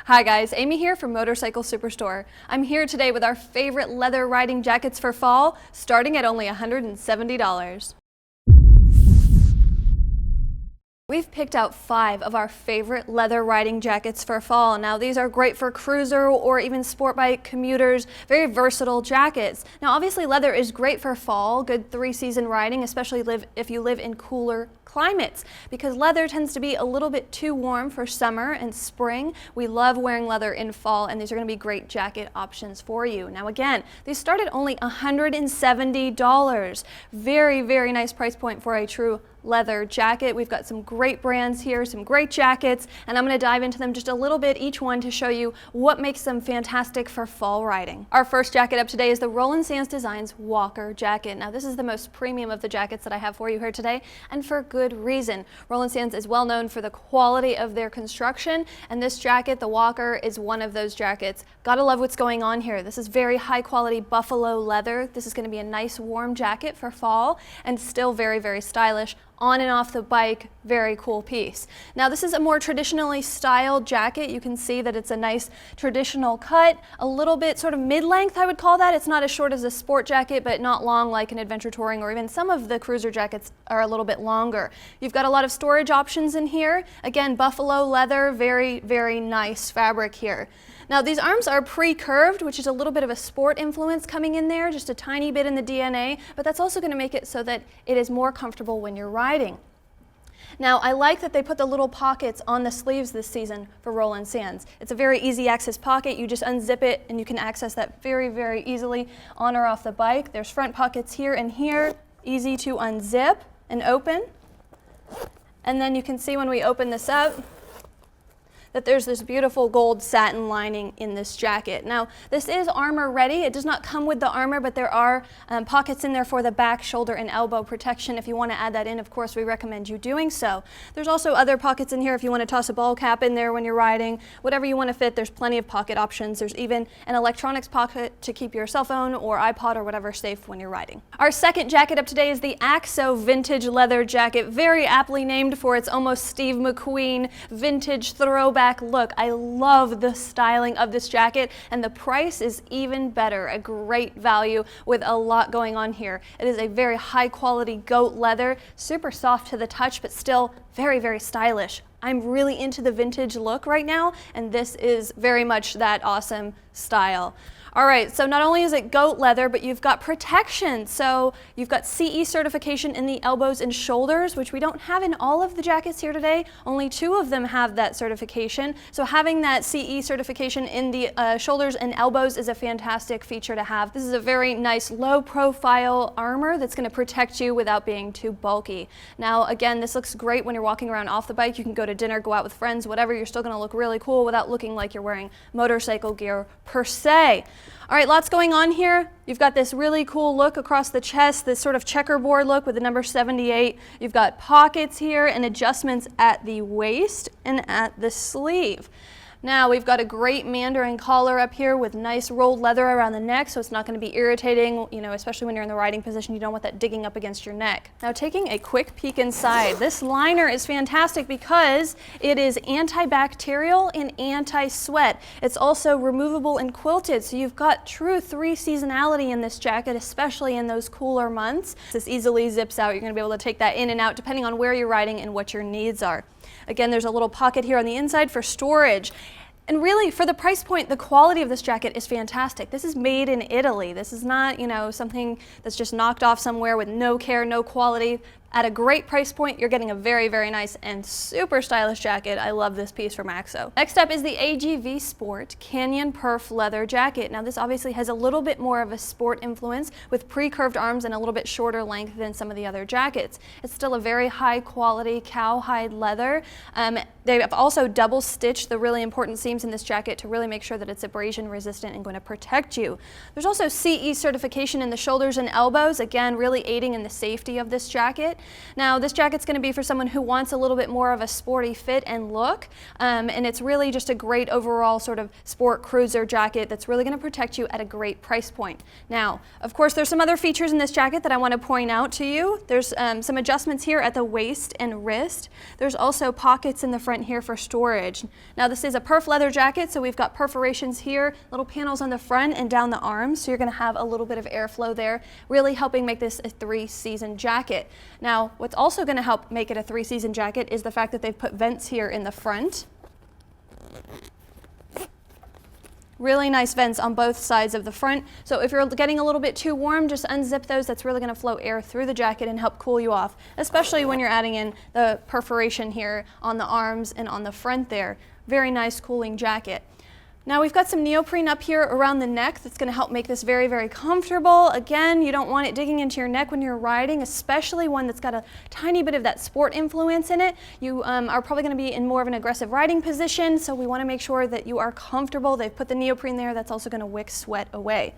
Hi guys, Amy here from Motorcycle Superstore. I'm here today with our favorite leather riding jackets for fall, starting at only $170. We've picked out 5 of our favorite leather riding jackets for fall. Now these are great for cruiser or even sport bike commuters, very versatile jackets. Now obviously leather is great for fall, good 3-season riding, especially if you live in cooler climates, because leather tends to be a little bit too warm for summer and spring. We love wearing leather in fall, and these are going to be great jacket options for you. Now again, these start at only $170. Very, very nice price point for a true leather jacket. We've got some great brands here, some great jackets, and I'm going to dive into them just a little bit, each one, to show you what makes them fantastic for fall riding. Our first jacket up today is the Roland Sands Designs Walker jacket. Now this is the most premium of the jackets that I have for you here today, and for good reason. Roland Sands is well known for the quality of their construction, and this jacket, the Walker, is one of those jackets. Gotta love what's going on here. This is very high quality buffalo leather. This is going to be a nice warm jacket for fall, and still very, very stylish. On and off the bike, very cool piece. Now this is a more traditionally styled jacket. You can see that it's a nice traditional cut, a little bit sort of mid-length, I would call that. It's not as short as a sport jacket, but not long like an adventure touring, or even some of the cruiser jackets are a little bit longer. You've got a lot of storage options in here. Again, buffalo leather, very, very nice fabric here. Now these arms are pre-curved, which is a little bit of a sport influence coming in there, just a tiny bit in the DNA, but that's also going to make it so that it is more comfortable when you're riding. Now I like that they put the little pockets on the sleeves this season for Roland Sands. It's a very easy access pocket. You just unzip it and you can access that very, very easily on or off the bike. There's front pockets here and here, easy to unzip and open. And then you can see when we open this up that there's this beautiful gold satin lining in this jacket. Now this is armor ready. It does not come with the armor, but there are pockets in there for the back, shoulder, and elbow protection. If you want to add that in, of course, we recommend you doing so. There's also other pockets in here if you want to toss a ball cap in there when you're riding. Whatever you want to fit, there's plenty of pocket options. There's even an electronics pocket to keep your cell phone or iPod or whatever safe when you're riding. Our second jacket up today is the AXO vintage leather jacket, very aptly named for its almost Steve McQueen vintage throwback look. I love the styling of this jacket, and the price is even better. A great value with a lot going on here. It is a very high quality goat leather, super soft to the touch, but still very, very stylish. I'm really into the vintage look right now, and this is very much that awesome style. All right, so not only is it goat leather, but you've got protection. So you've got CE certification in the elbows and shoulders, which we don't have in all of the jackets here today. Only 2 of them have that certification. So having that CE certification in the shoulders and elbows is a fantastic feature to have. This is a very nice low profile armor that's going to protect you without being too bulky. Now again, this looks great when you're walking around off the bike. You can go to dinner, go out with friends, whatever. You're still going to look really cool without looking like you're wearing motorcycle gear per se. All right, lots going on here. You've got this really cool look across the chest, this sort of checkerboard look with the number 78. You've got pockets here and adjustments at the waist and at the sleeve. Now we've got a great mandarin collar up here with nice rolled leather around the neck, so it's not going to be irritating, you know, especially when you're in the riding position. You don't want that digging up against your neck. Now taking a quick peek inside, this liner is fantastic because it is antibacterial and anti-sweat. It's also removable and quilted, so you've got true 3-seasonality in this jacket, especially in those cooler months. This easily zips out. You're going to be able to take that in and out depending on where you're riding and what your needs are. Again, there's a little pocket here on the inside for storage. And really, for the price point, the quality of this jacket is fantastic. This is made in Italy. This is not, you know, something that's just knocked off somewhere with no care, no quality. At a great price point, you're getting a very, very nice and super stylish jacket. I love this piece from AXO. Next up is the AGV Sport Canyon Perf leather jacket. Now this obviously has a little bit more of a sport influence with pre-curved arms and a little bit shorter length than some of the other jackets. It's still a very high quality cowhide leather. They have also double stitched the really important seams in this jacket to really make sure that it's abrasion resistant and going to protect you. There's also CE certification in the shoulders and elbows, again really aiding in the safety of this jacket. jacket. Now this jacket's going to be for someone who wants a little bit more of a sporty fit and look, and it's really just a great overall sort of sport cruiser jacket that's really going to protect you at a great price point. Now, of course, there's some other features in this jacket that I want to point out to you. There's some adjustments here at the waist and wrist. There's also pockets in the front here for storage. Now this is a perf leather jacket, so we've got perforations here, little panels on the front and down the arms, so you're going to have a little bit of airflow there, really helping make this a 3-season jacket. Now what's also going to help make it a 3-season jacket is the fact that they've put vents here in the front. Really nice vents on both sides of the front, so if you're getting a little bit too warm, just unzip those. That's really going to flow air through the jacket and help cool you off, especially when you're adding in the perforation here on the arms and on the front there. Very nice cooling jacket. Now we've got some neoprene up here around the neck that's going to help make this very, very comfortable. Again, you don't want it digging into your neck when you're riding, especially one that's got a tiny bit of that sport influence in it. You are probably going to be in more of an aggressive riding position, so we want to make sure that you are comfortable. They've put the neoprene there. That's also going to wick sweat away.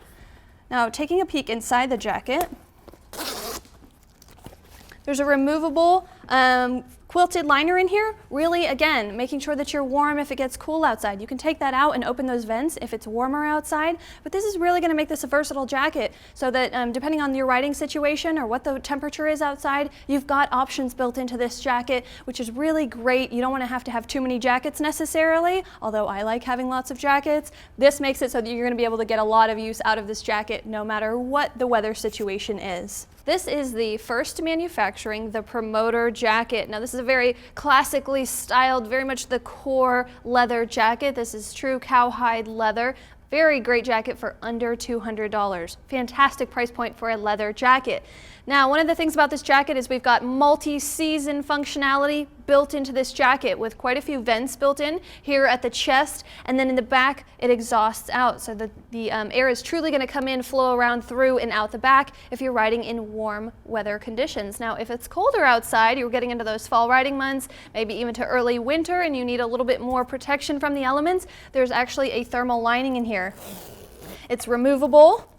Now taking a peek inside the jacket, there's a removable quilted liner in here, really, again, making sure that you're warm if it gets cool outside. You can take that out and open those vents if it's warmer outside, but this is really going to make this a versatile jacket so that depending on your riding situation or what the temperature is outside, you've got options built into this jacket, which is really great. You don't want to have too many jackets necessarily, although I like having lots of jackets. This makes it so that you're going to be able to get a lot of use out of this jacket no matter what the weather situation is. This is the first manufacturing the Promoter jacket. Now this is a very classically styled, very much the core leather jacket. This is true cowhide leather. Very great jacket for under $200. Fantastic price point for a leather jacket. Now, one of the things about this jacket is we've got multi-season functionality built into this jacket with quite a few vents built in here at the chest, and then in the back it exhausts out so that the air is truly going to come in, flow around through and out the back if you're riding in warm weather conditions. Now, if it's colder outside, you're getting into those fall riding months, maybe even to early winter, and you need a little bit more protection from the elements, there's actually a thermal lining in here. It's removable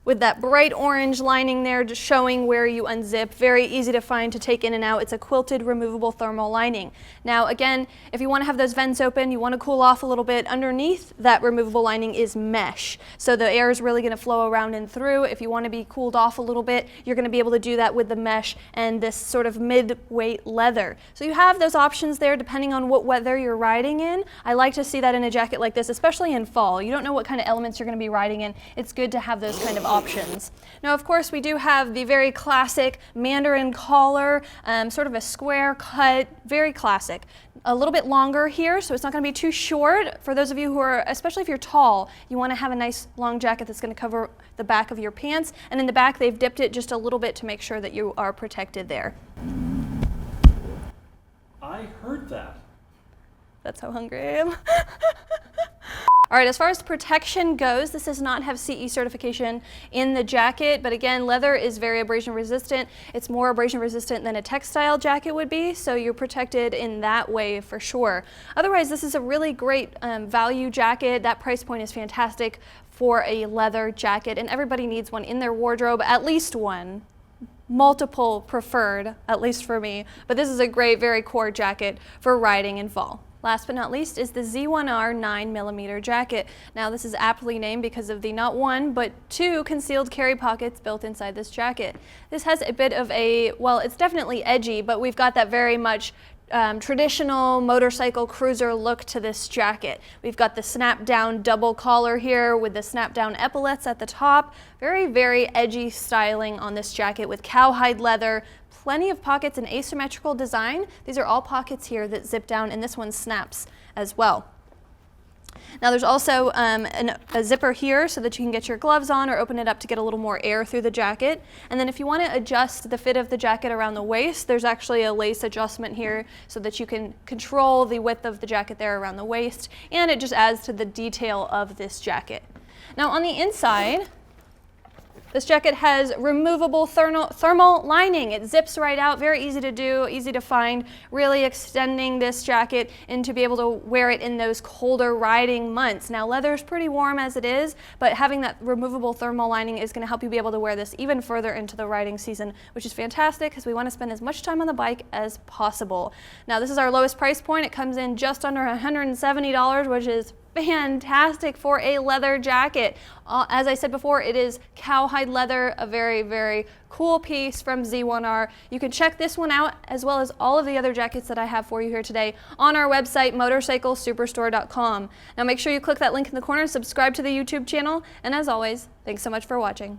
with that bright orange lining there just showing where you unzip. Very easy to find to take in and out. It's a quilted removable thermal lining. Now again, if you want to have those vents open, you want to cool off a little bit, underneath that removable lining is mesh. So the air is really going to flow around and through. If you want to be cooled off a little bit, you're going to be able to do that with the mesh and this sort of mid-weight leather. So you have those options there depending on what weather you're riding in. I like to see that in a jacket like this, especially in fall. You don't know what kind of elements you're going to be riding in. It's good to have those kind of options. Now, of course, we do have the very classic Mandarin collar, sort of a square cut, very classic. A little bit longer here, so it's not going to be too short. For those of you who are, especially if you're tall, you want to have a nice long jacket that's going to cover the back of your pants. And in the back, they've dipped it just a little bit to make sure that you are protected there. I heard that. That's how hungry I am. All right, as far as protection goes, this does not have CE certification in the jacket, but again, leather is very abrasion resistant. It's more abrasion resistant than a textile jacket would be, so you're protected in that way for sure. Otherwise, this is a really great value jacket. That price point is fantastic for a leather jacket, and everybody needs one in their wardrobe, at least one. Multiple preferred, at least for me, but this is a great, very core jacket for riding in fall. Last but not least is the Z1R 9mm jacket. Now this is aptly named because of the not one, but two concealed carry pockets built inside this jacket. This has a bit of a, well, it's definitely edgy, but we've got that very much traditional motorcycle cruiser look to this jacket. We've got the snap down double collar here with the snap down epaulets at the top. Very, very edgy styling on this jacket with cowhide leather, plenty of pockets and asymmetrical design. These are all pockets here that zip down, and this one snaps as well. Now there's also a zipper here so that you can get your gloves on or open it up to get a little more air through the jacket. And then if you want to adjust the fit of the jacket around the waist, there's actually a lace adjustment here so that you can control the width of the jacket there around the waist, and it just adds to the detail of this jacket. Now on the inside, This jacket has removable thermal lining. It zips right out, very easy to do, easy to find, really extending this jacket and to be able to wear it in those colder riding months. Now leather is pretty warm as it is, but having that removable thermal lining is going to help you be able to wear this even further into the riding season, which is fantastic because we want to spend as much time on the bike as possible. Now this is our lowest price point. It comes in just under $170, which is fantastic for a leather jacket. As I said before, it is cowhide leather, a very, very cool piece from Z1R. You can check this one out as well as all of the other jackets that I have for you here today on our website, motorcyclesuperstore.com. Now make sure you click that link in the corner, subscribe to the YouTube channel, and as always, thanks so much for watching.